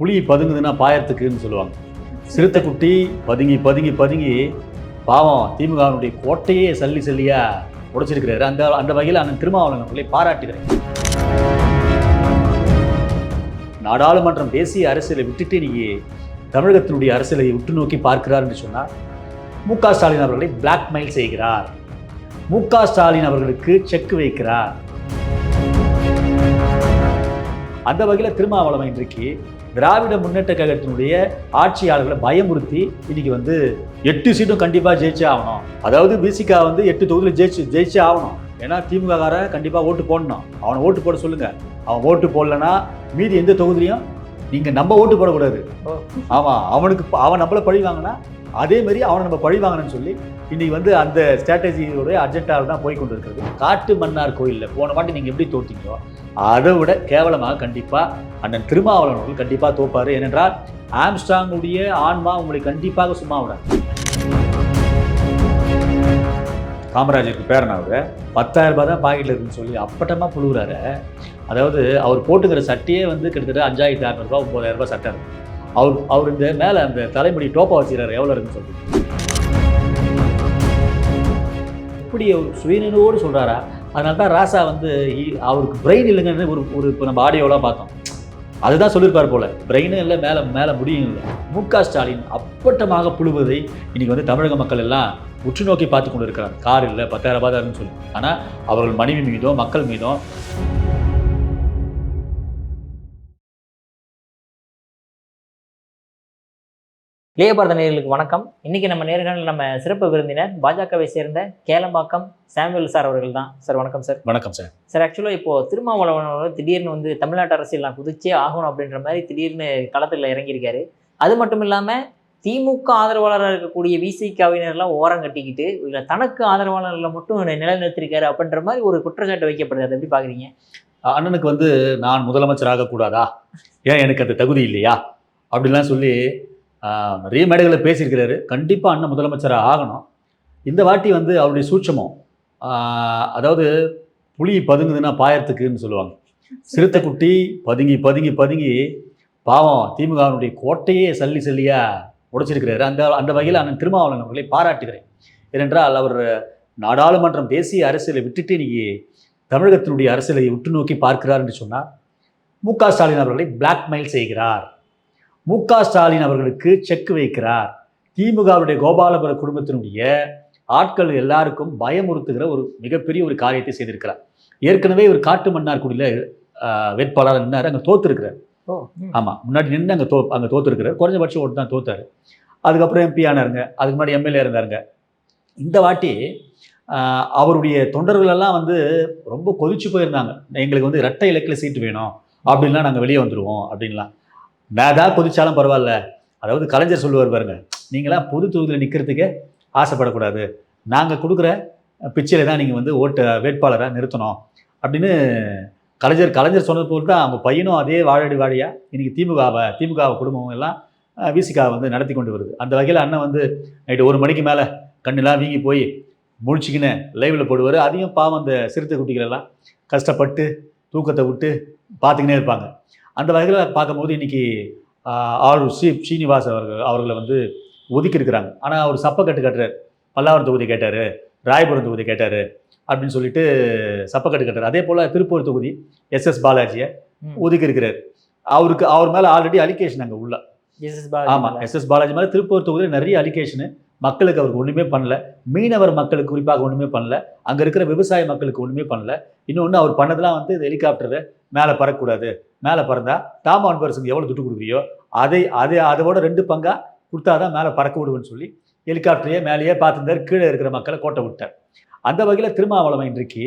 புலி பதுங்குதுன்னா பாயறதுக்குன்னு சொல்லுவாங்க. சிறுத்தை குட்டி பதுங்கி பதுங்கி பதுங்கி பாவம் திமுகவினுடைய கோட்டையே சல்லி சல்லியா உடைச்சிருக்கிறாரு. அந்த வகையில் அண்ணன் திருமாவளவன் அவர்களை பாராட்டுகிறேன். நாடாளுமன்றம் தேசிய அரசியலை விட்டுட்டு நீங்க தமிழகத்தினுடைய அரசியலை உற்று நோக்கி பார்க்கிறார் என்று சொன்னார். மு.க. ஸ்டாலின் அவர்களை பிளாக்மெயில் செய்கிறார். மு.க. ஸ்டாலின் அவர்களுக்கு செக் வைக்கிறார். அந்த வகையில் திருமாவளவன் இன்றைக்கு திராவிட முன்னேற்ற கழகத்தினுடைய ஆட்சியாளர்களை பயமுறுத்தி இன்னைக்கு 8 சீட்டும் கண்டிப்பாக ஜெயிச்சே ஆகணும். அதாவது பிசிகா 8 தொகுதியில் ஜெயிச்சே ஆகணும். ஏன்னா திமுககாரன் கண்டிப்பாக ஓட்டு போடணும். அவனை ஓட்டு போட சொல்லுங்க. அவன் ஓட்டு போடலன்னா மீதி எந்த தொகுதியிலையும் நீங்க நம்ம ஓட்டு போடக்கூடாது. ஆமாம், அவன் நம்மளை பழி வாங்கினா அதே மாதிரி அவனை நம்ம பழி வாங்கணும்னு சொல்லி இன்னைக்கு அந்த ஸ்ட்ராட்டஜியோடைய அஜெண்டாவில் தான் போய் கொண்டு இருக்கிறது. காட்டு மன்னார் கோயிலில் போன வாட்டி நீங்கள் எப்படி தோற்றீங்களோ அதை விட கேவலமாக கண்டிப்பாக அண்ணன் திருமாவளவன் அவர்கள் கண்டிப்பாக தோப்பார். ஏனென்றால் ஆம்ஸ்ட்ராங்குடைய ஆன்மா உங்களை கண்டிப்பாக சும்மா விடாது. காமராஜருக்கு பேரனாக 10,000 ரூபாய் தான் பாக்கெட்டில் இருக்குன்னு சொல்லி அப்பட்டமாக புழுகுறாரு. அதாவது அவர் போட்டுக்கிற சட்டையே கிட்டத்தட்ட 5,600 ரூபா 9,000 ரூபாய் சட்டை இருக்கு. அவர் இந்த மேலே அந்த தலைமுடி டோப்பா வச்சுக்கிறாரு. எவ்வளோ இருக்குன்னு சொல்லி இப்படி ஒரு சுயநினைவோடு சொல்கிறாரா? அதனால தான் ராசா அவருக்கு பிரெயின் இல்லைங்கன்னு ஒரு இப்போ நம்ம ஆடியோலாம் பார்த்தோம். அதுதான் சொல்லியிருப்பார் போல. பிரெயினும் இல்லை, மேலே முடியும் இல்லை. மு.க. ஸ்டாலின் அப்பட்டமாக புழுவதை இன்னைக்கு தமிழக மக்கள் எல்லாம் உற்று நோக்கி பார்த்து கொண்டு இருக்கிறாங்க. கார் இல்லை, 10,000 ரூபாய் தான் சொல்லி. ஆனால் அவர்கள் மனைவி மீதும் மக்கள் மீதும் இளைய பாரத நேயர்களுக்கு வணக்கம். இன்னைக்கு நம்ம நேர்காணலில் நம்ம சிறப்பு விருந்தினர் பாஜகவை சேர்ந்த கேளம்பாக்கம் சாமுவேல் சார் அவர்கள் தான். சார் வணக்கம் சார். வணக்கம் சார். சார் ஆக்சுவலாக இப்போ திருமாவளவன் திடீர்னு தமிழ்நாட்டு அரசியல் நான் குதிச்சே ஆகணும் அப்படின்ற மாதிரி திடீர்னு களத்தில் இறங்கியிருக்காரு. அது மட்டும் இல்லாமல் திமுக ஆதரவாளராக இருக்கக்கூடிய விசிகாவினர்லாம் ஓரம் கட்டிக்கிட்டு இல்லை தனக்கு ஆதரவாளர்களை மட்டும் நிலைநிறுத்திருக்காரு அப்படின்ற மாதிரி ஒரு குற்றச்சாட்டு வைக்கப்படுது. அதை எப்படி பார்க்குறீங்க? அண்ணனுக்கு நான் முதலமைச்சர் ஆகக்கூடாதா? ஏன் எனக்கு அந்த தகுதி இல்லையா அப்படின்லாம் சொல்லி நிறைய மேடைகளில் பேசியிருக்கிறாரு. கண்டிப்பாக அண்ணன் முதலமைச்சராக ஆகணும். இந்த வாட்டி அவருடைய சூட்சமம், அதாவது புலி பதுங்குதுன்னா பாயறதுக்குன்னு சொல்லுவாங்க. சிறுத்தை குட்டி பதுங்கி பதுங்கி பதுங்கி பாவம் திமுகவினுடைய கோட்டையே சல்லி சல்லியா உடைச்சிருக்கிறாரு. அந்த வகையில் அண்ணன் திருமாவளவன் அவர்களை பாராட்டுகிறேன். ஏனென்றால் அவர் நாடாளுமன்றம் தேசிய அரசியலை விட்டுட்டு இன்னைக்கு தமிழகத்தினுடைய அரசியலை உற்று நோக்கி பார்க்கிறார் என்று சொன்னார். மு.க. ஸ்டாலின் அவர்களை பிளாக்மெயில் செய்கிறார். மு.க. ஸ்டாலின் அவர்களுக்கு செக் வைக்கிறார். திமுகவுடைய கோபாலபுர குடும்பத்தினுடைய ஆட்கள் எல்லாருக்கும் பயமுறுத்துகிற ஒரு மிகப்பெரிய ஒரு காரியத்தை செய்திருக்கிறார். ஏற்கனவே ஒரு காட்டு மன்னார்குடியில் வேட்பாளர் நின்னார், அங்கே தோத்துருக்கிறார். ஆமாம், முன்னாடி நின்று அங்கே தோத்துருக்கிறார். குறைஞ்சபட்சம் ஓட்டு தான் தோத்தார். அதுக்கப்புறம் எம்பி ஆனாருங்க. அதுக்கு முன்னாடி எம்எல்ஏ இருந்தாருங்க. இந்த வாட்டி அவருடைய தொண்டர்களெல்லாம் ரொம்ப கொதிச்சு போயிருந்தாங்க. எங்களுக்கு இரட்டை இலக்கில் சீட்டு வேணும் அப்படின்லாம், நாங்கள் வெளியே வந்துடுவோம் அப்படின்லாம். நான் தான் கொதிச்சாலும் பரவாயில்ல. அதாவது கலைஞர் சொல்லுவார் பாருங்க, நீங்களாம் பொது தொகுதியில் நிற்கிறதுக்கே ஆசைப்படக்கூடாது, நாங்கள் கொடுக்குற பிச்சையில் தான் நீங்கள் ஓட்டு வேட்பாளராக நிறுத்தணும் அப்படின்னு கலைஞர் சொன்னது போல் தான் அவங்க பையனும் அதே வாழடி வாடியாக இன்றைக்கி திமுக குடும்பம் எல்லாம் விசிகா நடத்தி கொண்டு வருது. அந்த வகையில் அண்ணன் நைட்டு 1 மணிக்கு மேலே கண்ணெல்லாம் வீங்கி போய் முழிச்சிக்கின்னு லைவில் போடுவார். அதையும் பாவம் அந்த சிறுத்தை குட்டிகளெல்லாம் கஷ்டப்பட்டு தூக்கத்தை விட்டு பார்த்துக்கினே இருப்பாங்க. அந்த வகையில் பார்க்கும்போது இன்றைக்கி ஆளுநர் ஸ்ரீனிவாஸ் அவர்களை ஒதுக்கி இருக்கிறாங்க. ஆனால் அவர் சப்பக்கட்டு கட்டுறார். பல்லாவரம் தொகுதி கேட்டார், ராயபுரம் தொகுதி கேட்டார் அப்படின்னு சொல்லிட்டு சப்பக்கட்டு கட்டுறார். அதே போல் திருப்பூர் தொகுதி எஸ்.எஸ். பாலாஜியை ஒதுக்கி இருக்கிறார். அவர் மேலே ஆல்ரெடி அலிகேஷன் அங்கே உள்ள. ஆமாம், எஸ்.எஸ். பாலாஜி மேலே திருப்பூர் தொகுதியில் நிறைய அலிகேஷனு. மக்களுக்கு அவருக்கு ஒன்றுமே பண்ணல. மீனவர் மக்களுக்கு குறிப்பாக ஒன்றுமே பண்ணல. அங்கே இருக்கிற விவசாய மக்களுக்கு ஒன்றுமே பண்ணல. இன்னொன்று அவர் பண்ணதெல்லாம் இந்த ஹெலிகாப்டரை மேலே பறக்கக்கூடாது, மேலே பறந்தால் டாமான் பர்சனுக்கு எவ்வளோ துட்டு கொடுக்குறியோ அதோட 2 பங்காக கொடுத்தா தான் மேலே பறக்க விடுவேன்னு சொல்லி ஹெலிகாப்டரையே மேலேயே பார்த்துருந்தார். கீழே இருக்கிற மக்களை கோட்டை விட்டார். அந்த வகையில் திருமாவளவன் இன்றைக்கு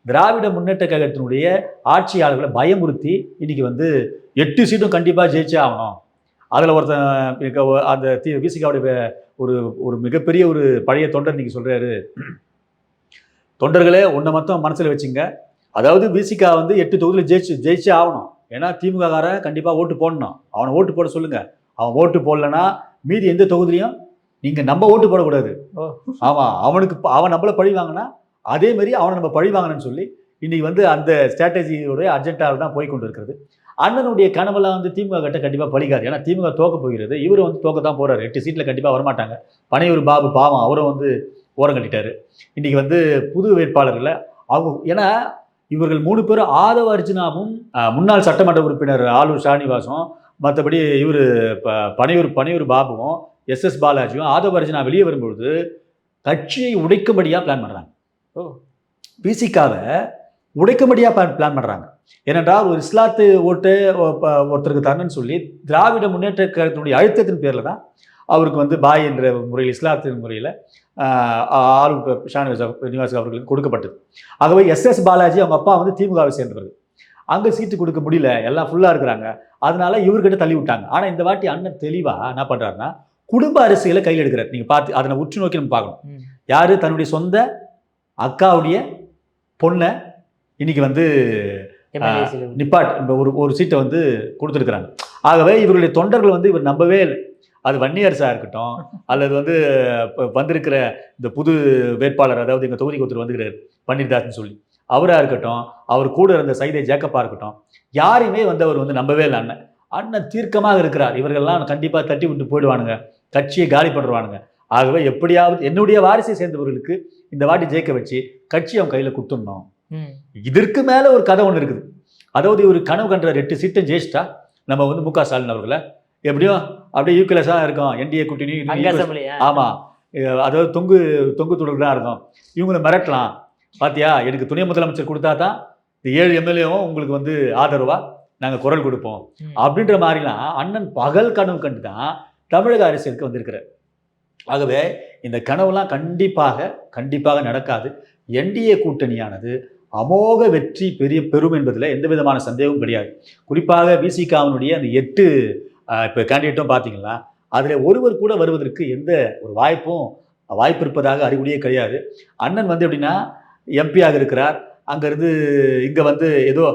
திராவிட முன்னேற்ற கழகத்தினுடைய ஆட்சியாளர்களை பயமுறுத்தி இன்னைக்கு 8 சீட்டும் கண்டிப்பாக ஜெயிச்சே ஆகணும். அதில் ஒருத்தன் அந்த விசிகாவுடைய ஒரு மிகப்பெரிய ஒரு பழைய தொண்டர் இன்னைக்கு சொல்கிறாரு, தொண்டர்களே ஒன்றை மட்டும் மனசில் வச்சுங்க, அதாவது விசிகா 8 தொகுதியில் ஜெயிச்சே ஆகணும். ஏன்னா திமுககாரன் கண்டிப்பாக ஓட்டு போடணும். அவனை ஓட்டு போட சொல்லுங்கள். அவன் ஓட்டு போடலன்னா மீதி எந்த தொகுதியிலையும் நீங்கள் நம்ம ஓட்டு போடக்கூடாது. ஆமாம், அவன் நம்மளை பழி வாங்கினா அதே மாதிரி அவனை நம்ம பழி வாங்கணும்னு சொல்லி இன்னைக்கு அந்த ஸ்ட்ராட்டஜியோடைய அஜெண்டாவில் தான் போய் கொண்டு இருக்கிறது. அண்ணனுடைய கனவெல்லாம் வந்து திமுக கிட்ட கண்டிப்பாக பலிக்காது. ஏன்னா திமுக தோக்க போகிறது, இவர் வந்து தோக்க தான் போறாரு. 8 சீட்டில் கண்டிப்பாக வரமாட்டாங்க. பனையூர் பாபு பாவம், அவரும் வந்து ஓரம் கட்டிட்டாரு. இன்னைக்கு வந்து புது வேட்பாளர்களை அவங்க, ஏன்னா இவர்கள் 3 பேரும் ஆதவ அர்ஜுனாவும் முன்னாள் சட்டமன்ற உறுப்பினர் ஆலூர் ஷானிவாசும், மற்றபடி இவர் பனையூர் பாபுவும் எஸ் பாலாஜியும் ஆதவ அர்ஜுனா வெளியே வரும்பொழுது கட்சியை உடைக்கும்படியாக பிளான் பண்ணுறாங்க. விசிகாவை உடைக்கும்படியாக பிளான் பண்ணுறாங்க. ஏனென்றால் ஒரு இஸ்லாத்து ஓட்டு ஒருத்தருக்கு தரணும்னு சொல்லி திராவிட முன்னேற்ற கழகத்தினுடைய அழுத்தத்தின் பேரில் தான் அவருக்கு வந்து பாய் என்ற முறையில், இஸ்லாத்தின் முறையில் ஆளுநர் ஷானிவாஸ் அவர்களுக்கு கொடுக்கப்பட்டது. ஆகவே எஸ் பாலாஜி அவங்க அப்பா வந்து திமுகவை சேர்ந்தவர்கள். அங்கே சீட்டு கொடுக்க முடியல, எல்லாம் ஃபுல்லாக இருக்கிறாங்க. அதனால இவர்கிட்ட தள்ளி விட்டாங்க. ஆனால் இந்த வாட்டி அண்ணன் தெளிவாக என்ன பண்ணுறாருன்னா குடும்ப அரசியலை கையில் எடுக்கிறார். நீங்கள் பார்த்து அதனை உற்று நோக்கி நம்ம பார்க்கணும். யார் தன்னுடைய சொந்த அக்காவுடைய பொண்ணை இன்னைக்கு வந்து நிப்பாட் ஒரு சீட்டை வந்து கொடுத்துருக்குறாங்க. ஆகவே இவருடைய தொண்டர்கள் வந்து இவர் நம்பவே இல்லை. அது வன்னியரசாக இருக்கட்டும், அல்லது வந்து வந்திருக்கிற இந்த புது வேட்பாளர், அதாவது எங்கள் தொகுதிக்கு ஒருத்தர் வந்துக்கிறார் பன்னீர்தாஸ்ன்னு சொல்லி, அவராக இருக்கட்டும், அவர் கூட இருந்த சைதை ஜேக்கப்பா இருக்கட்டும், யாரையுமே வந்து அவர் வந்து நம்பவே இல்லை. அண்ணன் தீர்க்கமாக இருக்கிறார். இவர்கள்லாம் கண்டிப்பாக தட்டி விட்டு போயிடுவானுங்க, கட்சியை காலி பண்ணுவானுங்க. ஆகவே எப்படியாவது என்னுடைய வாரிசை சேர்ந்தவர்களுக்கு இந்த வாட்டி ஜெயிக்க வச்சு கட்சி அவன் கையில் கொடுத்துடணும். இதற்கு மேலே ஒரு கதை ஒன்று இருக்குது. அதாவது இவர் கனவு கண்ற 8 சீட்டும் ஜெயிச்சிட்டா நம்ம வந்து மு க ஸ்டாலின் அவர்களை எப்படியும் அப்படியே ஈக்குவலஸாக இருக்கும். என்டிஏ கூட்டணி, ஆமாம், அதாவது தொங்கு தொடர்பு தான் இருக்கும். இவங்களை மிரட்டலாம். பார்த்தியா, எனக்கு துணை முதலமைச்சர் கொடுத்தா தான் இந்த 7 எம்எல்ஏவும் உங்களுக்கு வந்து ஆதரவாக நாங்கள் குரல் கொடுப்போம் அப்படின்ற மாதிரிலாம் அண்ணன் பகல் கனவு கண்டு தான் தமிழக அரசியலுக்கு வந்திருக்கிறார். ஆகவே இந்த கனவுலாம் கண்டிப்பாக நடக்காது. என்டிஏ கூட்டணியானது அமோக வெற்றி பெறும் என்பதில் எந்த விதமான சந்தேகமும் கிடையாது. குறிப்பாக விசிகாவினுடைய அந்த 8 இப்போ கேண்டிடேட்டும் பார்த்தீங்கன்னா அதில் ஒருவர் கூட வருவதற்கு எந்த ஒரு வாய்ப்பு இருப்பதாக அறிகுறியே கிடையாது. அண்ணன் வந்து எப்படின்னா எம்பியாக இருக்கிறார், அங்கேருந்து இங்கே வந்து ஏதோ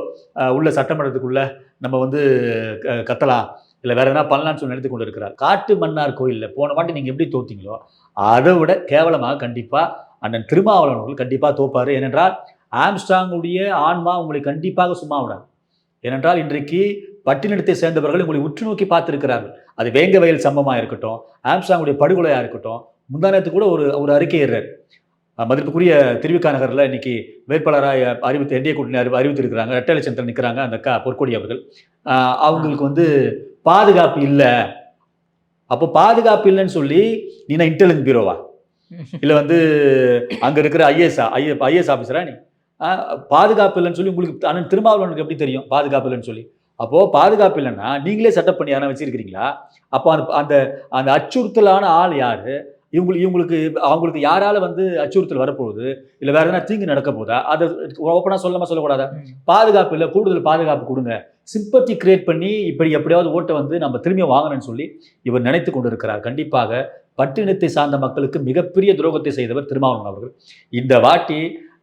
உள்ள சட்டமன்றத்துக்குள்ளே நம்ம வந்து கத்தலாம், இல்லை வேறு எதனா பண்ணலான்னு சொல்லி நினைத்து கொண்டு இருக்கிறார். காட்டு மன்னார் கோயிலில் போன வாட்டி நீங்கள் எப்படி தோத்தீங்களோ அதை விட கேவலமாக கண்டிப்பாக அண்ணன் திருமாவளவன் அவர்கள் கண்டிப்பாக தோப்பார். ஏனென்றால் ஆம்ஸ்ட்ராங்குடைய ஆன்மா உங்களை கண்டிப்பாக சும்மா விடாது. ஏனென்றால் இன்றைக்கு பட்டினத்தை சேர்ந்தவர்கள் உங்களை உற்று நோக்கி பார்த்துருக்கிறார்கள். அது வேங்க வயல் சம்பவமாக இருக்கட்டும், ஆம்ஸ்ட்ராங்குடைய படுகொலையாக இருக்கட்டும். முந்தானத்துக்கு கூட ஒரு அறிக்கை ஏறார். மதிப்புக்குரிய திருவிக்கா நகரில் இன்னைக்கு வேட்பாளராக என்டிஏ கூட்டணி அறிவித்திருக்கிறாங்க. ரெட்டை இலட்சத்தில் நிற்கிறாங்க அந்த அக்கா பொற்கொடி அவர்கள். அவங்களுக்கு வந்து பாதுகாப்பு இல்லை. அப்போ பாதுகாப்பு இல்லைன்னு சொல்லி நீனா இன்டெலிஜென்ஸ் பியூரோவா, இல்லை வந்து அங்கே இருக்கிற ஐஏஎஸ் ஆஃபீஸரா நீ? பாதுகாப்பு இல்லைன்னு சொல்லி உங்களுக்கு அண்ணன் திருமாவளவனுக்கு எப்படி தெரியும் பாதுகாப்பு இல்லைன்னு சொல்லி? அப்போது பாதுகாப்பு இல்லைன்னா நீங்களே சட்டப் பண்ணி யாரும் வச்சிருக்கிறீங்களா? அப்போ அந்த அந்த அச்சுறுத்தலான ஆள் யார்? அவங்களுக்கு யாரால வந்து அச்சுறுத்தல் வரப்போகுது, இல்லை வேற எதனா தீங்கு நடக்க போதா? அதை ஓப்பனாக சொல்லக்கூடாதா? பாதுகாப்பு இல்லை, கூடுதல் பாதுகாப்பு கொடுங்க, சிம்பத்தி கிரியேட் பண்ணி இப்படி எப்படியாவது ஓட்டை வந்து நம்ம திரும்பி வாங்கணும்னு சொல்லி இவர் நினைத்து கொண்டு இருக்கிறார். கண்டிப்பாக பட்டினத்தை சார்ந்த மக்களுக்கு மிகப்பெரிய துரோகத்தை செய்தவர் திருமாவளவன் அவர்கள். இந்த வாட்டி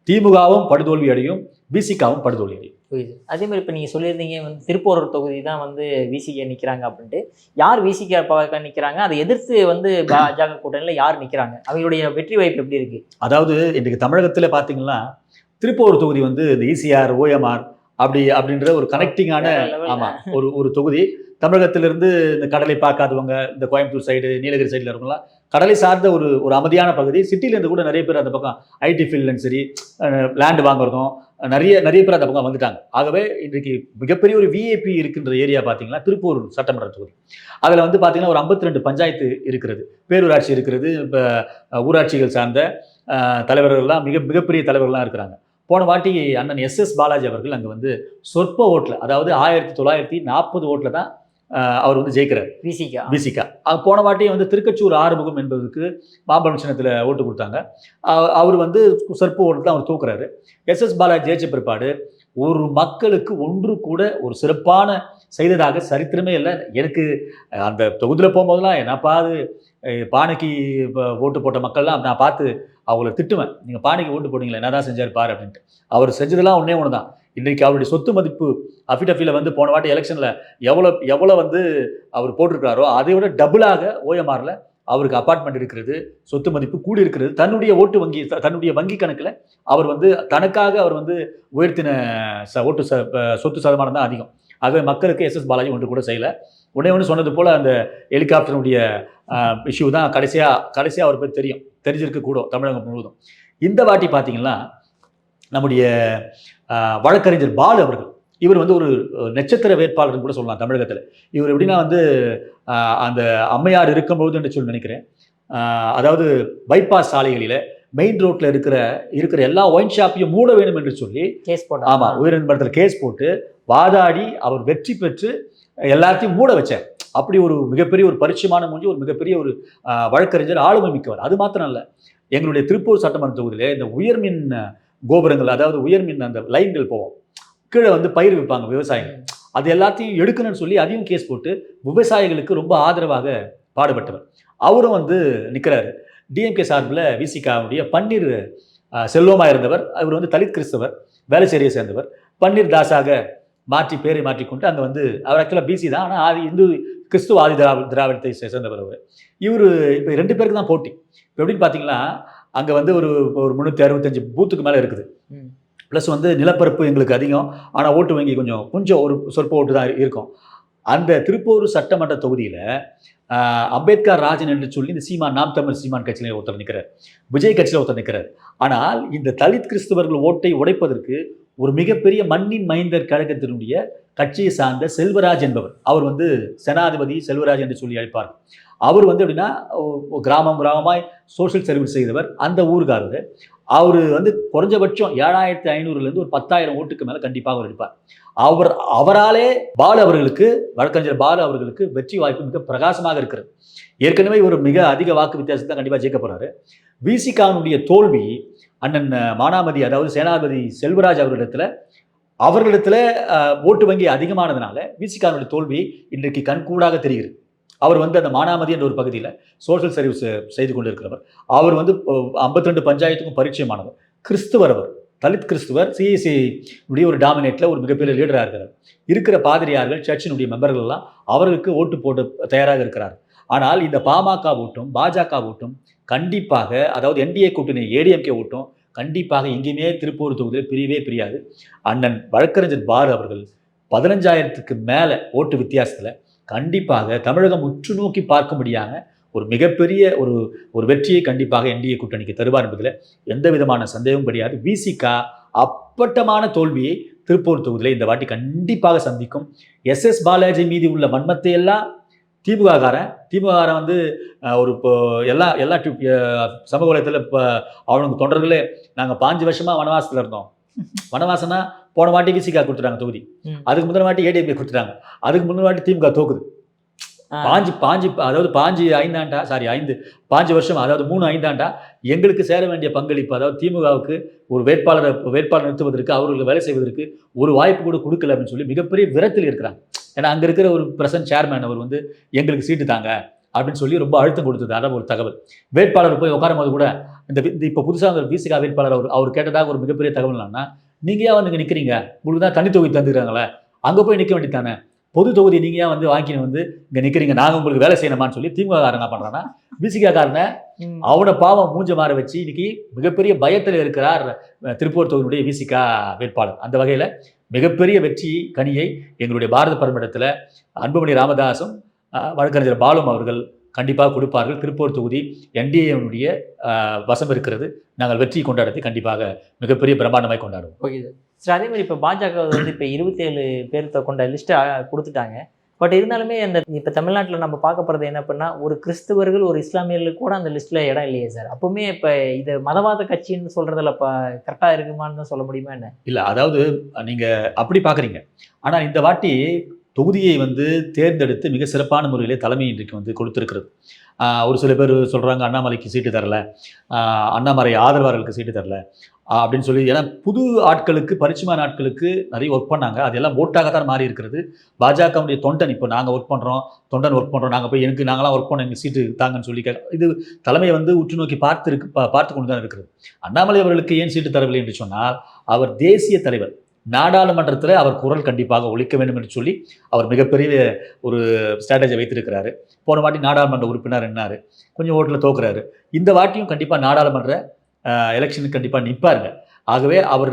திமுகவும் படுதோல்வி அடையும், விசிகாவும் படுதோல்வி அடையும். புரியுது. அதே மாதிரி இப்போ நீங்கள் சொல்லியிருந்தீங்க வந்து திருப்போரூர் தொகுதி தான் வந்து விசிகே நிற்கிறாங்க அப்படின்ட்டு. யார் விசிகே பக்கம் நிற்கிறாங்க, அதை எதிர்த்து வந்து பாஜக கூட்டணியில் யார் நிற்கிறாங்க, அவங்களுடைய வெற்றி வாய்ப்பு எப்படி இருக்கு? அதாவது இன்றைக்கு தமிழகத்தில் பார்த்தீங்கன்னா திருப்போரூர் தொகுதி வந்து இந்த இசிஆர் ஓஎம்ஆர் அப்படின்ற ஒரு கனெக்டிங்கான ஒரு தொகுதி. தமிழகத்திலிருந்து இந்த கடலை பார்க்காதவங்க, இந்த கோயம்புத்தூர் சைடு, நீலகிரி சைடில் இருக்கவங்களாம் கடலை சார்ந்த ஒரு அமைதியான பகுதி. சிட்டிலேருந்து கூட நிறைய பேர் அந்த பக்கம் ஐடி ஃபீல்டுன்னு சரி லேண்டு வாங்குறதும் நிறைய பேர் அந்த பக்கம் வந்துட்டாங்க. ஆகவே இன்றைக்கு மிகப்பெரிய ஒரு விஐபி இருக்கின்ற ஏரியா பார்த்தீங்கன்னா திருப்பூர் சட்டமன்ற தொகுதி. அதில் வந்து பார்த்தீங்கன்னா ஒரு 52 பஞ்சாயத்து இருக்கிறது, பேரூராட்சி இருக்கிறது, இப்போ ஊராட்சிகள் சார்ந்த தலைவர்கள்லாம் மிகப்பெரிய தலைவர்கள்லாம் இருக்கிறாங்க. போன வாட்டி அண்ணன் எஸ் பாலாஜி அவர்கள் அங்கே வந்து சொற்ப ஓட்டில், அதாவது 1940 ஓட்டில் தான் அவர் வந்து ஜெயிக்கிறார் விசிகா. போன வாட்டி வந்து திருக்கச்சூர் ஆறுமுகம் என்பதுக்கு மாம்பழம் சின்னத்தில் ஓட்டு கொடுத்தாங்க. அவர் வந்து சொற்ப ஓட்டு தான் அவர் தூக்குறாரு. எஸ் பாலாஜி ஜெயிச்ச பிற்பாடு ஒரு மக்களுக்கு ஒன்று கூட ஒரு சிறப்பான செய்ததாக சரித்திரமே இல்லை. எனக்கு அந்த தொகுதியில் போகும்போதெல்லாம் என்னப்பா அது பானைக்கு ஓட்டு போட்ட மக்கள்லாம் நான் பார்த்து அவங்கள திட்டுவேன். நீங்கள் பானைக்கு ஓட்டு போட்டீங்களா, என்ன தான் செஞ்சார் பாரு அப்படின்ட்டு. அவர் செஞ்சதெல்லாம் ஒன்று தான். இன்றைக்கு அவருடைய சொத்து மதிப்பு அஃபிடபியில் வந்து போன வாட்டி எலெக்ஷனில் எவ்வளோ வந்து அவர் போட்டிருக்கிறாரோ அதை விட டபுளாக ஓஎம்ஆரில் அவருக்கு அப்பார்ட்மெண்ட் இருக்கிறது, சொத்து மதிப்பு கூடி இருக்கிறது. தன்னுடைய வங்கி கணக்கில் அவர் வந்து தனக்காக அவர் வந்து உயர்த்தின சொத்து சதமானம் தான் அதிகம். ஆகவே மக்களுக்கு எஸ்எஸ் பாலாஜி ஒன்று கூட செய்யலை. ஒன்று சொன்னது போல் அந்த ஹெலிகாப்டருடைய இஷ்யூ தான் கடைசியாக அவர் பற்றி தெரிஞ்சிருக்க கூடும் தமிழகம் முழுவதும். இந்த வாட்டி பார்த்தீங்கன்னா நம்முடைய வழக்கறிஞர் பாலு அவர்கள், இவர் வந்து ஒரு நட்சத்திர வேட்பாளர்னு கூட சொல்லலாம் தமிழகத்தில். இவர் எப்படின்னா வந்து அந்த அம்மையார் இருக்கும்போது என்று சொல்லி நினைக்கிறேன், அதாவது பைபாஸ் சாலைகளில் மெயின் ரோட்டில் இருக்கிற எல்லா ஒயின் ஷாப்பையும் மூட வேண்டும் என்று சொல்லி கேஸ் போட்டு, ஆமாம், உயர்நீதிமன்றத்தில் கேஸ் போட்டு வாதாடி அவர் வெற்றி பெற்று எல்லாத்தையும் மூட வச்சார். அப்படி ஒரு மிகப்பெரிய ஒரு பரிச்சயமான மூஞ்சி, ஒரு மிகப்பெரிய ஒரு வழக்கறிஞர், ஆளுமை மிக்கவர். அது மாத்திரம் இல்லை, எங்களுடைய திருப்பூர் சட்டமன்ற தொகுதியில் இந்த உயர்மின் கோபுரங்கள், அதாவது உயர்மின் அந்த லைன்கள் போவோம், கீழே வந்து பயிர் விற்பாங்க விவசாயிகள், அது எல்லாத்தையும் எடுக்கணும்னு சொல்லி அதையும் கேஸ் போட்டு விவசாயிகளுக்கு ரொம்ப ஆதரவாக பாடுபட்டவர். அவரும் வந்து நிற்கிறாரு. டிஎம்கே சார்பில் விசிகாவுடைய பன்னீர் செல்வமாக இருந்தவர். அவர் வந்து தலித் கிறிஸ்தவர், வேலைச்சேரியை சேர்ந்தவர். பன்னீர் தாஸாக பேரை மாற்றிக்கொண்டு அங்கே வந்து அவர் ஆக்சுவலாக பிசி தான், ஆனால் இந்து கிறிஸ்துவ ஆதி திராவிடத்தை சேர்ந்தவர் அவர். இவர் இப்போ 2 பேருக்கு தான் போட்டி. இப்போ எப்படின்னு பார்த்தீங்கன்னா அங்கே வந்து ஒரு 365 பூத்துக்கு மேலே இருக்குது. ப்ளஸ் வந்து நிலப்பரப்பு எங்களுக்கு அதிகம், ஆனால் ஓட்டு வங்கி கொஞ்சம் ஒரு சொற்ப ஓட்டு தான் இருக்கும். அந்த திருப்பூர் சட்டமன்ற தொகுதியில் அம்பேத்கர் ராஜன் என்று சொல்லி இந்த சீமான், நாம் தமிழ் சீமான் கட்சியில் ஒருத்தர் நிற்கிறார், விஜய் கட்சியில் ஒருத்தர் நிற்கிறார். ஆனால் இந்த தலித் கிறிஸ்தவர்கள் ஓட்டை உடைப்பதற்கு ஒரு மிகப்பெரிய மண்ணின் மைந்தர் கழகத்தினுடைய கட்சியை சார்ந்த செல்வராஜ் என்பவர், அவர் வந்து செனாதிபதி செல்வராஜ் என்று சொல்லி அழைப்பார். அவர் வந்து எப்படின்னா கிராமமாய் சோஷியல் சர்வீஸ் செய்தவர், அந்த ஊருக்காரர். அவர் வந்து குறைஞ்சபட்சம் 7500லேருந்து ஒரு 10,000 ஓட்டுக்கு மேலே கண்டிப்பாக அவர் எடுப்பார். அவராலே வழக்கறிஞர் பாலு அவர்களுக்கு வெற்றி வாய்ப்பு மிக பிரகாசமாக இருக்கிறது. ஏற்கனவே ஒரு மிக அதிக வாக்கு வித்தியாசத்தை கண்டிப்பாக ஜெயிக்க போறாரு. விசிகாவுடைய தோல்வி அண்ணன் மானாமதி, அதாவது சேனாதிபதி செல்வராஜ் அவர்களிடத்துல ஓட்டு வங்கி அதிகமானதுனால விசிகாவுடைய தோல்வி இன்றைக்கு கண்கூடாக தெரிகிறது. அவர் வந்து அந்த மானாமதி என்ற ஒரு பகுதியில் சோஷியல் சர்வீஸ் செய்து கொண்டு இருக்கிறவர். அவர் வந்து 52 பஞ்சாயத்துக்கும் பரிச்சயமானவர், கிறிஸ்துவர். அவர் தலித் கிறிஸ்துவர், சிஎஸ்சி ஒரு டாமினேட்டில் ஒரு மிகப்பெரிய லீடராக இருக்கிற பாதிரியார்கள், சர்ச்சினுடைய மெம்பர்கள் எல்லாம் அவர்களுக்கு ஓட்டு போட்டு தயாராக இருக்கிறார். ஆனால் இந்த பாமக ஓட்டும் பாஜக ஓட்டும் கண்டிப்பாக, அதாவது என்டிஏ கூட்டணி ஏடிஎம்கே ஓட்டும் கண்டிப்பாக எங்கேயுமே திருப்பூர் தொகுதியில் பிரியாது. அண்ணன் வழக்கறிஞர் பாலு அவர்கள் 15,000க்கு மேலே ஓட்டு வித்தியாசத்தில் கண்டிப்பாக தமிழகம் உற்று நோக்கி பார்க்கும்படியாக ஒரு மிகப்பெரிய ஒரு வெற்றியை கண்டிப்பாக என்டிஏ கூட்டணிக்கு தருவார் என்பதில் எந்த விதமான சந்தேகமும் கிடையாது. விசிகா அப்பட்டமான தோல்வியை திருப்பூர் தொகுதியில் இந்த வாட்டி கண்டிப்பாக சந்திக்கும். எஸ்எஸ் பாலாஜி மீது உள்ள வன்மத்தை எல்லாம் திமுககாரன் வந்து ஒரு எல்லா சமூக வலைத்தளத்தில் இப்போ அவனுக்கு தொண்டர்களே, நாங்கள் 5 வருஷமாக வனவாசத்தில் இருந்தோம். வனவாசனா போன வாட்டி விசிகா கொடுத்துட்டாங்க தொகுதி, அதுக்கு முதல் வாட்டி ஏடிஎம்கே கொடுத்துட்டாங்க, அதுக்கு முதல் வாட்டி திமுக தோக்குது. 5 வருஷம், அதாவது 3-5 ஆண்டா எங்களுக்கு சேர வேண்டிய பங்களிப்பு, அதாவது திமுகவுக்கு ஒரு வேட்பாளர் நிறுத்துவதற்கு, அவர்களுக்கு வேலை செய்வதற்கு ஒரு வாய்ப்பு கூட கொடுக்கல அப்படின்னு சொல்லி மிகப்பெரிய விரத்தில் இருக்கிறாங்க. ஏன்னா அங்கே இருக்கிற ஒரு பிரசன்ட் சேர்மேன் அவர் வந்து எங்களுக்கு சீட்டு தாங்க அப்படின்னு சொல்லி ரொம்ப அழுத்தம் கொடுத்தது. அதான் ஒரு தகவல். வேட்பாளர் போய் உட்காரும் போது கூட இந்த இப்போ புதுசாக அந்த விசிகா வேட்பாளர் அவர் கேட்டதாக ஒரு மிகப்பெரிய தகவல் என்னன்னா, நீங்கள் ஏன் வந்து நிற்கிறீங்க, உங்களுக்கு தான் தனி தொகுதி தந்துக்கிறாங்களே, அங்கே போய் நிற்க வேண்டியதானே, பொது தொகுதி நீங்கள் ஏன் வந்து வாங்கின்னு வந்து இங்கே நிற்கிறீங்க, நாங்கள் உங்களுக்கு வேலை செய்யணுமான்னு சொல்லி திமுக காரன் என்ன பண்ணுறான்னா, விசிகா காரனை அவனை பாவம் மூஞ்ச மாற வச்சு இன்னைக்கு மிகப்பெரிய பயத்தில் இருக்கிறார் திருப்பூர் தொகுதியுடைய விசிகா வேட்பாளர். அந்த வகையில் மிகப்பெரிய வெற்றி கனியை எங்களுடைய பாரத பரமிடத்தில் அன்புமணி ராமதாஸும் வழக்கறிஞர் பாலும் அவர்கள் கண்டிப்பாக கொடுப்பார்கள். திருப்பூர் தொகுதி என்டிஏனுடைய வசம் இருக்கிறது. நாங்கள் வெற்றி கொண்டாடத்தை கண்டிப்பாக மிகப்பெரிய பிரம்மாண்டமாய் கொண்டாடுவோம். Okay sir. அதே மாதிரி இப்போ பாஜக வந்து இப்போ 27 பேர்த்த கொண்ட லிஸ்ட்டை கொடுத்துட்டாங்க. பட் இருந்தாலுமே அந்த இப்போ தமிழ்நாட்டில் நம்ம பார்க்க போகிறது என்ன அப்படின்னா, ஒரு கிறிஸ்தவர்கள் ஒரு இஸ்லாமியர்களுக்கு கூட அந்த லிஸ்ட்டில் இடம் இல்லையே சார். அப்போவுமே இப்போ இது மதவாத கட்சின்னு சொல்கிறதுல இப்போ கரெக்டாக இருக்குமான்னு சொல்ல முடியுமா என்ன? இல்லை, அதாவது நீங்கள் அப்படி பார்க்குறீங்க. ஆனால் இந்த வாட்டி தொகுதியை வந்து தேர்ந்தெடுத்து மிக சிறப்பான முறையிலே தலைமை இன்றைக்கு வந்து கொடுத்துருக்கிறது. ஒரு சில பேர் சொல்கிறாங்க அண்ணாமலைக்கு சீட்டு தரல, அண்ணாமலை ஆதரவாளர்களுக்கு சீட்டு தரல அப்படின்னு சொல்லி. ஏன்னா புது ஆட்களுக்கு, பரிச்சயமான ஆட்களுக்கு நிறைய ஒர்க் பண்ணாங்க, அதெல்லாம் ஓட்டாகத்தான் மாறி இருக்கிறது. பாஜகவுடைய தொண்டன், இப்போ நாங்கள் ஒர்க் பண்ணுறோம், நாங்கள் போய் நாங்களாம் ஒர்க் பண்ணோம், எங்கள் சீட்டு தாங்கன்னு சொல்லி இது தலைமையை வந்து உற்று நோக்கி பார்த்து கொண்டு தான் இருக்கிறது. அண்ணாமலை அவர்களுக்கு ஏன் சீட்டு தரவில்லை என்று சொன்னால், அவர் தேசிய தலைவர், நாடாளுமன்றத்தில் அவர் குரல் கண்டிப்பாக ஒலிக்க வேண்டும் என்று சொல்லி அவர் மிகப்பெரிய ஒரு ஸ்ட்ராட்டஜி வைத்திருக்கிறாரு. போன வாட்டி நாடாளுமன்ற உறுப்பினர் என்னார், கொஞ்சம் ஓட்டில் தோக்குறாரு. இந்த வாட்டியும் கண்டிப்பாக நாடாளுமன்ற எலெக்ஷனுக்கு கண்டிப்பாக நிற்பாருங்க. ஆகவே அவர்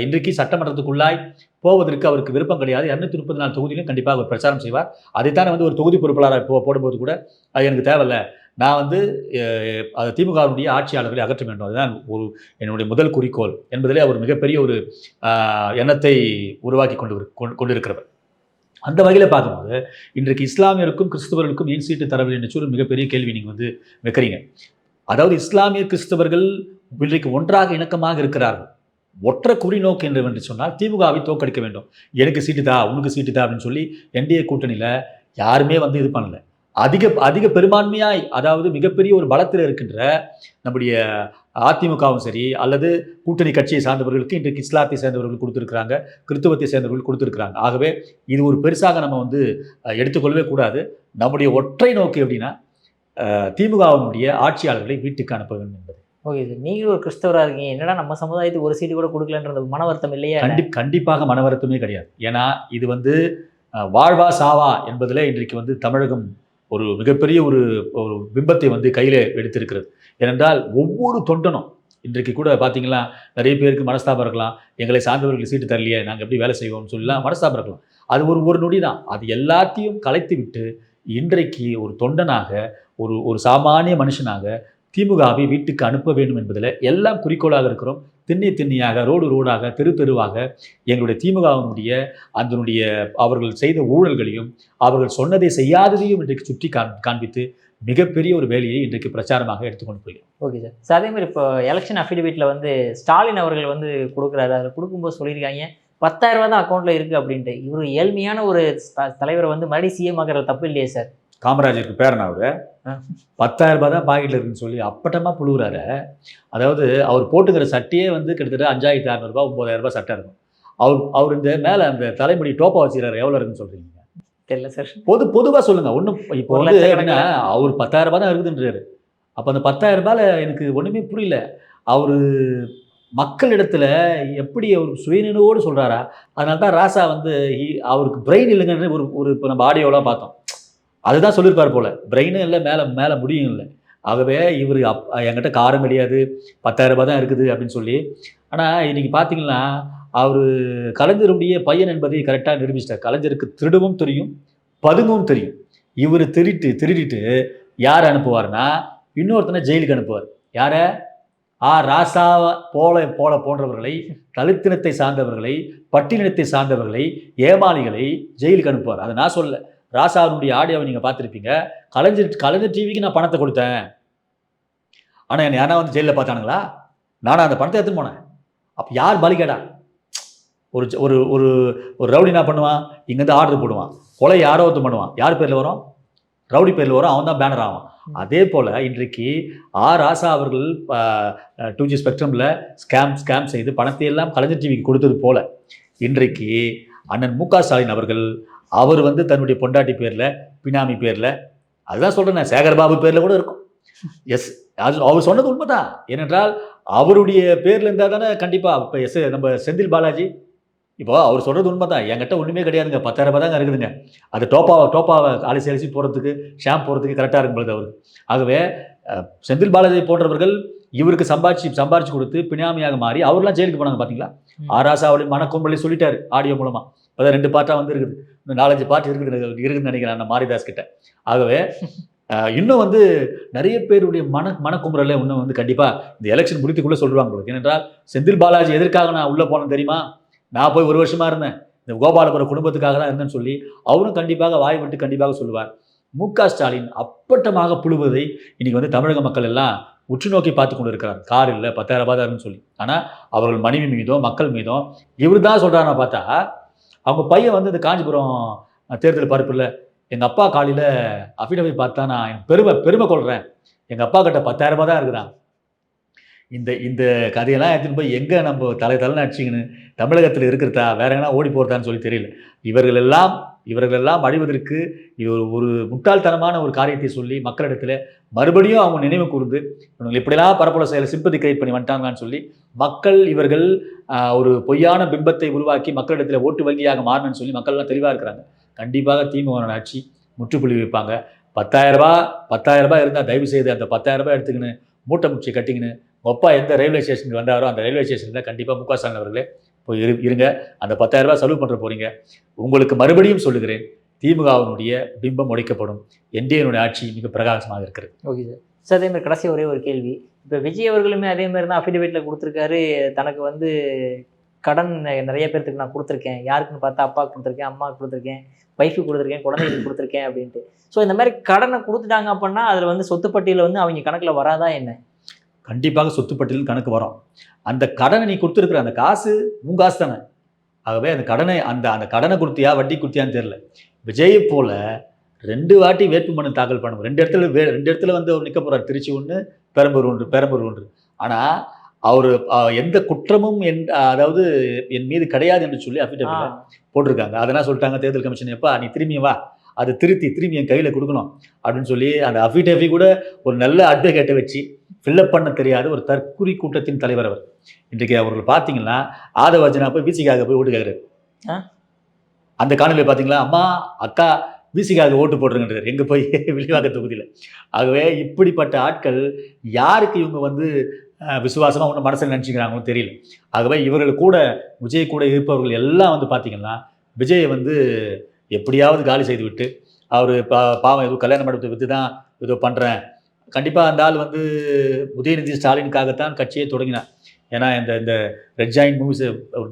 இன்றைக்கு சட்டமன்றத்துக்குள்ளாய் போவதற்கு அவருக்கு விருப்பம் கிடையாது. 234 தொகுதியிலும் கண்டிப்பாக அவர் பிரச்சாரம் செய்வார். அதைத்தானே வந்து ஒரு தொகுதி பொறுப்பாளராக போடும்போது கூட அது எனக்கு தேவையில்ல, நான் வந்து அது திமுகவுடைய ஆட்சியாளர்களை அகற்ற வேண்டும், அதுதான் என்னுடைய முதல் குறிக்கோள் என்பதிலே அவர் மிகப்பெரிய ஒரு எண்ணத்தை உருவாக்கி கொண்டிருக்கிறவர். அந்த வகையில் பார்க்கும்போது இன்றைக்கு இஸ்லாமியருக்கும் கிறிஸ்தவர்களுக்கும் ஏன் சீட்டு தரவில்லை என்று சொல்லி மிகப்பெரிய கேள்வி நீங்கள் வந்து வைக்கிறீங்க. அதாவது இஸ்லாமிய கிறிஸ்தவர்கள் இன்றைக்கு ஒன்றாக இணக்கமாக இருக்கிறார்கள். ஒற்றை குறிநோக்கு என்று சொன்னால் திமுகவை தோற்கடிக்க வேண்டும், எனக்கு சீட்டு தா, உனக்கு சீட்டு தா அப்படின்னு சொல்லி என்டிஏ கூட்டணியில் யாருமே வந்து இது பண்ணல. அதிக பெரும்பான்மையாய், அதாவது மிகப்பெரிய ஒரு பலத்தில் இருக்கின்ற நம்முடைய அதிமுகவும் சரி அல்லது கூட்டணி கட்சியை சார்ந்தவர்களுக்கு இன்றைக்கு இஸ்லாத்தை சேர்ந்தவர்கள் கொடுத்துருக்குறாங்க, கிறிஸ்தவத்தை சேர்ந்தவர்கள் கொடுத்துருக்குறாங்க. ஆகவே இது ஒரு பெருசாக நம்ம வந்து எடுத்துக்கொள்ளவே கூடாது. நம்முடைய ஒற்றை நோக்கு எப்படின்னா திமுகவினுடைய ஆட்சியாளர்களை வீட்டுக்கு அனுப்ப வேண்டும் என்பது. ஓகே சார், நீங்களும் ஒரு கிறிஸ்தவராக இருக்கீங்க, என்னடா நம்ம சமுதாயத்துக்கு ஒரு சீட்டு கூட கொடுக்கலன்றது மன வருத்தம் இல்லையா? கண்டிப்பாக மன வருத்தமே கிடையாது. ஏன்னா இது வந்து வாழ்வா சாவா என்பதில் இன்றைக்கு வந்து தமிழகம் ஒரு மிகப்பெரிய ஒரு பிம்பத்தை வந்து கையில் எடுத்திருக்கிறது. ஏனென்றால் ஒவ்வொரு தொண்டனும் இன்றைக்கு கூட பார்த்தீங்கன்னா நிறைய பேருக்கு மனஸ்தாபம் இருக்கலாம், எங்களை சார்ந்தவர்களுக்கு சீட்டு தரலையே, நாங்கள் எப்படி வேலை செய்வோம்னு சொல்லலாம் மனஸ்தாபம் இருக்கலாம். அது ஒரு நொடி தான். அது எல்லாத்தையும் கலைத்து விட்டு இன்றைக்கு ஒரு தொண்டனாக ஒரு சாமானிய மனுஷனாக திமுகவை வீட்டுக்கு அனுப்ப வேண்டும் என்பதில் எல்லாம் குறிக்கோளாக இருக்கிறோம். திண்ணியாக ரோடாக தெருவாக எங்களுடைய திமுகவினுடைய அதனுடைய அவர்கள் செய்த ஊழல்களையும் அவர்கள் சொன்னதை செய்யாததையும் இன்றைக்கு சுற்றி காண்பித்து மிகப்பெரிய ஒரு வேலையை இன்றைக்கு பிரச்சாரமாக எடுத்துக்கொண்டு போகிறோம். ஓகே சார், அதே மாதிரி இப்போ எலெக்ஷன் அஃபிடவிட்டில் வந்து ஸ்டாலின் அவர்கள் வந்து கொடுக்குறாரு, அதில் கொடுக்கும்போது சொல்லியிருக்காங்க 10,000 ரூபா தான் அக்கௌண்ட்டில் இருக்குது அப்படின்ட்டு. இவர் ஏழ்மையான ஒரு தலைவரை வந்து மறுபடியும் சிஎம் ஆகிற தப்பு இல்லையே சார்? காமராஜருக்கு பேரன் அவர் 10,000 ரூபாய் தான் பாக்கெட்டில் இருக்குன்னு சொல்லி அப்பட்டமாக புழுவுறாரு. அதாவது அவர் போட்டுக்கிற சட்டையே வந்து கிட்டத்தட்ட 5,600 ரூபாய் 9,000 ரூபாய் சட்டை இருக்கும். அவர் இந்த மேலே அந்த தலைமுடி டோப்பா வச்சுக்கிறாரு, எவ்வளோ இருக்குன்னு சொல்கிறீங்க? தெரியல சார். பொதுவாக சொல்லுங்கள். ஒன்றும் இப்போ வந்து எப்படின்னா அவர் 10,000 ரூபாய் தான் இருக்குதுன்றாரு. அப்போ அந்த 10,000 ரூபாயில் எனக்கு ஒன்றுமே புரியல. அவர் மக்களிடத்துல எப்படி அவர் சுயநினைவோடு சொல்கிறாரா? அதனால தான் ராசா வந்து அவருக்கு பிரெயின் இல்லைங்கன்னு ஒரு இப்போ நம்ம ஆடியோலாம் பார்த்தோம். அதுதான் சொல்லியிருப்பார் போல், பிரெயினும் இல்லை, மேலே முடியும் இல்லை. ஆகவே இவர் என்கிட்ட காரம் கிடையாது, 10,000 ரூபாய் தான் இருக்குது அப்படின்னு சொல்லி. ஆனால் இன்றைக்கி பார்த்தீங்கன்னா அவர் கலைஞருடைய பையன் என்பதை கரெக்டாக நிரூபிச்சிட்டார். கலைஞருக்கு திருடவும் தெரியும், பதுங்கவும் தெரியும். இவர் திருடிட்டு யார் அனுப்புவார்னா இன்னொருத்தனை ஜெயிலுக்கு அனுப்புவார். யாரை? ராசா போன்றவர்களை, தலித்தினத்தை சார்ந்தவர்களை, பட்டினத்தை சார்ந்தவர்களை, ஏமாளிகளை ஜெயிலுக்கு அனுப்புவார். அதை நான் சொல்ல, ராசாவுடைய ஆடியோவை நீங்கள் பார்த்துருப்பீங்க. கலைஞர் டிவிக்கு நான் பணத்தை கொடுத்தேன், ஆனால் என்னை யாரா வந்து ஜெயிலில் பார்த்தானுங்களா? நானும் அந்த பணத்தை எடுத்துன்னு போனேன். அப்போ யார் பலிகேடா? ஒரு ஒரு ஒரு ரவுடி என்ன பண்ணுவான்? இங்கேருந்து ஆர்டர் போடுவான், கொலை யாரோ ஒருத்தன் பண்ணுவான். யார் பேரில் வரும்? ரவுடி பேரில் வரும், அவன் தான் பேனர் ஆவான். அதே போல் இன்றைக்கு ராசா அவர்கள் 2G ஸ்பெக்ட்ரமில் ஸ்கேம் செய்து பணத்தை எல்லாம் கலைஞர் டிவிக்கு கொடுத்தது போல இன்றைக்கு அண்ணன் மு.க. ஸ்டாலின் அவர்கள் அவர் வந்து தன்னுடைய பொண்டாட்டி பேரில், பினாமி பேரில், அதுதான் சொல்கிறேன், சேகர்பாபு பேரில் கூட இருக்கும். எஸ், அது அவர் சொன்னது உண்மை தான். ஏனென்றால் அவருடைய பேரில் இருந்தால் தானே கண்டிப்பாக. இப்போ நம்ம செந்தில் பாலாஜி இப்போ அவர் சொல்கிறது உண்மை தான், என்கிட்ட ஒன்றுமே கிடையாதுங்க, 10,000 ரூபாய் தாங்க இருக்குதுங்க. அது டோப்பாவை அலசி போகிறதுக்கு, ஷாம்பு போகிறதுக்கு கரெக்டாக இருக்கும்போது அவர். ஆகவே செந்தில் பாலாஜி போன்றவர்கள் இவருக்கு சம்பாரிச்சு கொடுத்து பினாமியாக மாறி அவர்லாம் ஜெயிலுக்கு போனாங்க. பார்த்தீங்களா? ராசா அவருடைய மனக்கும்பலை சொல்லிட்டாரு ஆடியோ மூலமாக. இப்போ 2 பார்ட்டாக வந்து இருக்குது, இன்னும் 4-5 பார்ட் இருக்குதுன்னு நினைக்கிறேன் நான் மாரிதாஸ் கிட்ட. ஆகவே இன்னும் வந்து நிறைய பேருடைய மனக்குமுறலை இன்னும் வந்து கண்டிப்பாக இந்த எலெக்ஷன் முடித்துக்குள்ளே சொல்லுவாங்க உங்களுக்கு. ஏனென்றால் செந்தில் பாலாஜி எதற்காக நான் உள்ளே போனேன் தெரியுமா? நான் போய் 1 வருஷமாக இருந்தேன், இந்த கோபாலபுரம் குடும்பத்துக்காக தான் இருந்தேன்னு சொல்லி அவரும் கண்டிப்பாக வாய் விட்டு கண்டிப்பாக சொல்லுவார். மு.க. ஸ்டாலின் அப்பட்டமாக புழுவதை இன்றைக்கி வந்து தமிழக மக்கள் எல்லாம் உற்று நோக்கி பார்த்து கொண்டு இருக்கிறார். கார் இல்லை, 10,000 ரூபாய் தான் சொல்லி. ஆனால் அவர்கள் மனைவி மீதும் மக்கள் மீதும் இவர் தான் சொல்கிறாருன்னா பார்த்தா, அவங்க பையன் வந்து இந்த காஞ்சிபுரம் தேர்தல் பரப்பில் எங்கள் அப்பா காலையில் அஃபிடவிட் பார்த்தா நான் பெருமை கொள்கிறேன், எங்கள் அப்பா கிட்ட 10,000 ரூபாய் தான் இருக்குதான். இந்த கதையெல்லாம் எடுத்துன்னு போய் எங்கே நம்ம தலைன்னு அடிச்சிங்கன்னு தமிழகத்தில் இருக்கிறதா வேற எங்கன்னா ஓடி போகிறதான்னு சொல்லி தெரியல. இவர்களெல்லாம் அழிவதற்கு இது ஒரு முட்டாள்தனமான ஒரு காரியத்தை சொல்லி மக்களிடத்தில் மறுபடியும் அவங்க நினைவு கூர்ந்து இவங்க இப்படிலாம் பரப்பல செயலை சிம்பதி கிரியேட் பண்ணி வந்துட்டாங்கன்னு சொல்லி இவர்கள் ஒரு பொய்யான பிம்பத்தை உருவாக்கி மக்களிடத்தில் ஓட்டு வங்கியாக மாறணும்னு சொல்லி மக்கள்லாம் தெளிவாக இருக்கிறாங்க. கண்டிப்பாக திமுக ஆட்சி முற்றுப்புள்ளி வைப்பாங்க. 10,000 ரூபாய் இருந்தால் தயவு செய்து அந்த 10,000 ரூபாய் எடுத்துக்கின்னு மூட்டை முச்சி கட்டிக்கின்னு உங்கள் அப்பா எந்த ரயில்வே ஸ்டேஷனுக்கு வந்தாரோ அந்த ரயில்வே ஸ்டேஷனில் கண்டிப்பாக முக ஸ்டாலின் அவர்களே போய் இருங்க. அந்த 10,000 ரூபாய் செலவு பண்ணுற போகிறீங்க. உங்களுக்கு மறுபடியும் சொல்லுகிறேன், திமுகவினுடைய பிம்பம் உடைக்கப்படும். என்டிஏனுடைய ஆட்சி மிக பிரகாசமாக இருக்கிறது. Okay sir. சார் அதே மாதிரி கடைசி ஒரே ஒரு கேள்வி. இப்போ விஜய் அவர்களுமே அதே மாதிரி தான் அஃபிடேவிட்டில் கொடுத்துருக்காரு. தனக்கு வந்து கடன் நிறைய பேர்த்துக்கு நான் கொடுத்துருக்கேன். யாருக்குன்னு பார்த்தா அப்பாவுக்கு கொடுத்துருக்கேன், அம்மாவுக்கு கொடுத்துருக்கேன், ஒய்ஃபுக்கு கொடுத்துருக்கேன், குழந்தைகளுக்கு கொடுத்துருக்கேன் அப்படின்ட்டு. ஸோ இந்த மாதிரி கடனை கொடுத்துட்டாங்க அப்படின்னா அதில் வந்து சொத்து பட்டியலில் வந்து அவங்க கணக்கில் வராதா என்ன? கண்டிப்பாக சொத்து பட்டியல் கணக்கு வரும். அந்த கடனை நீ கொடுத்துருக்குற அந்த காசு உன் காசு தானே. ஆகவே அந்த கடனை அந்த கடனை கொடுத்தியா வட்டி கொடுத்தியான்னு தெரியல. விஜயை போல 2 வாட்டி வேட்புமனு தாக்கல் பண்ணுவோம். 2 இடத்துல வந்து அவர் நிற்க போகிறார். திருச்சி 1, பெரம்பூர் 1. ஆனால் அவர் எந்த குற்றமும் அதாவது என் மீது கிடையாது என்று சொல்லி அஃபிடேவிட்ல போட்டிருக்காங்க. அதெல்லாம் சொல்லிட்டாங்க தேர்தல் கமிஷன், எப்பா நீ திரும்பி வா, அதை திரும்பி என் கையில் கொடுக்கணும் அப்படின்னு சொல்லி அந்த அஃபிடேவிட் கூட ஒரு நல்ல அட்வொகேட்டை வச்சு ஃபில்லப் பண்ண தெரியாத ஒரு தற்குறி கூட்டத்தின் தலைவர் அவர். இன்றைக்கு அவர்கள் பார்த்தீங்கன்னா ஆதவர்ஜனா போய் விசிகாக போய் ஓட்டு கேட்குறாரு. அந்த காணொலியில் பார்த்தீங்களா, அம்மா அக்கா விசிகாக ஓட்டு போட்டுருங்கன்றார் எங்கே போய் வில்லிவாக்கம் தொகுதியில். ஆகவே இப்படிப்பட்ட ஆட்கள் யாருக்கு இவங்க வந்து விசுவாசமாக ஒன்று மனசில் நினச்சிக்கிறாங்களோ தெரியல. ஆகவே இவர்கள் கூட விஜய் கூட இருப்பவர்கள் எல்லாம் வந்து பார்த்திங்கன்னா விஜயை வந்து எப்படியாவது காலி செய்து விட்டு அவர் பாவம் ஏதோ கல்யாண மண்டபத்தை விற்று தான் ஏதோ பண்ணுறேன். கண்டிப்பாக அந்த ஆள் வந்து உதயநிதி ஸ்டாலினுக்காகத்தான் கட்சியை தொடங்கினார். ஏன்னா இந்த ரெட் ஜாயின்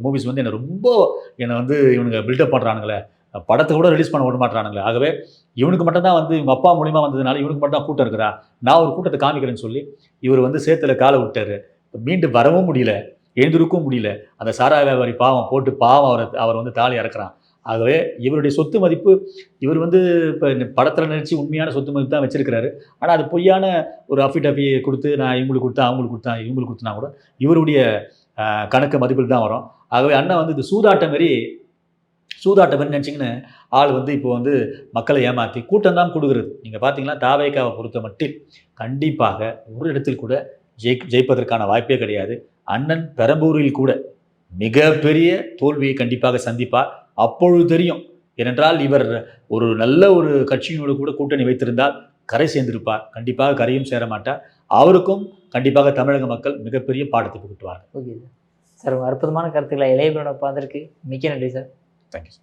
மூவிஸ் வந்து என்னை வந்து இவனுங்க பில்டப் பண்ணுறானுங்களே, படத்தை கூட ரிலீஸ் பண்ண விட மாட்டானுங்களே. ஆகவே இவனுக்கு மட்டும்தான் வந்து இவங்க அப்பா மூலிமா வந்ததுனால இவனுக்கு மட்டும் தான் கூட்டம் இருக்கிறா, நான் ஒரு கூட்டத்தை காமிக்கிறேன்னு சொல்லி இவர் வந்து சேத்துல காலை விட்டார். மீண்டும் வரவும் முடியல, எழுந்திருக்கவும் முடியல. அந்த சாராய வியாபாரி பாவம் அவர் வந்து தாலி இறக்குறான். ஆகவே இவருடைய சொத்து மதிப்பு இவர் வந்து இப்போ படத்தில் நினச்சி உண்மையான சொத்து மதிப்பு தான் வச்சிருக்கிறாரு. ஆனால் அது பொய்யான ஒரு அஃபிடவியை கொடுத்து நான் இவங்களுக்கு கொடுத்தேன் இவங்களுக்கு கொடுத்தனா கூட இவருடைய கணக்கு மதிப்பில் தான் வரும். ஆகவே அண்ணா வந்து இது சூதாட்டம் மாரி நினச்சிங்கன்னு ஆள் வந்து இப்போ வந்து மக்களை ஏமாற்றி கூட்டம் தான் கொடுக்குறது. நீங்கள் பார்த்தீங்கன்னா தாவேக்காவை பொறுத்த மட்டும் கண்டிப்பாக ஒரு இடத்தில் கூட ஜெயிப்பதற்கான வாய்ப்பே கிடையாது. அண்ணன் பெரம்பூரில் கூட மிகப்பெரிய தோல்வியை கண்டிப்பாக சந்திப்பார். அப்பொழுது தெரியும். ஏனென்றால் இவர் ஒரு நல்ல ஒரு கட்சியினோடு கூட கூட்டணி வைத்திருந்தால் கரை சேர்ந்திருப்பார். கண்டிப்பாக கரையும் சேர மாட்டார். அவருக்கும் கண்டிப்பாக தமிழக மக்கள் மிகப்பெரிய பாடத்தை புகட்டுவார்கள். ஓகே சார், அற்புதமான கருத்துக்களை இளையவரோட பார்த்துருக்கு. மிக்க நன்றி சார். தேங்க்யூ.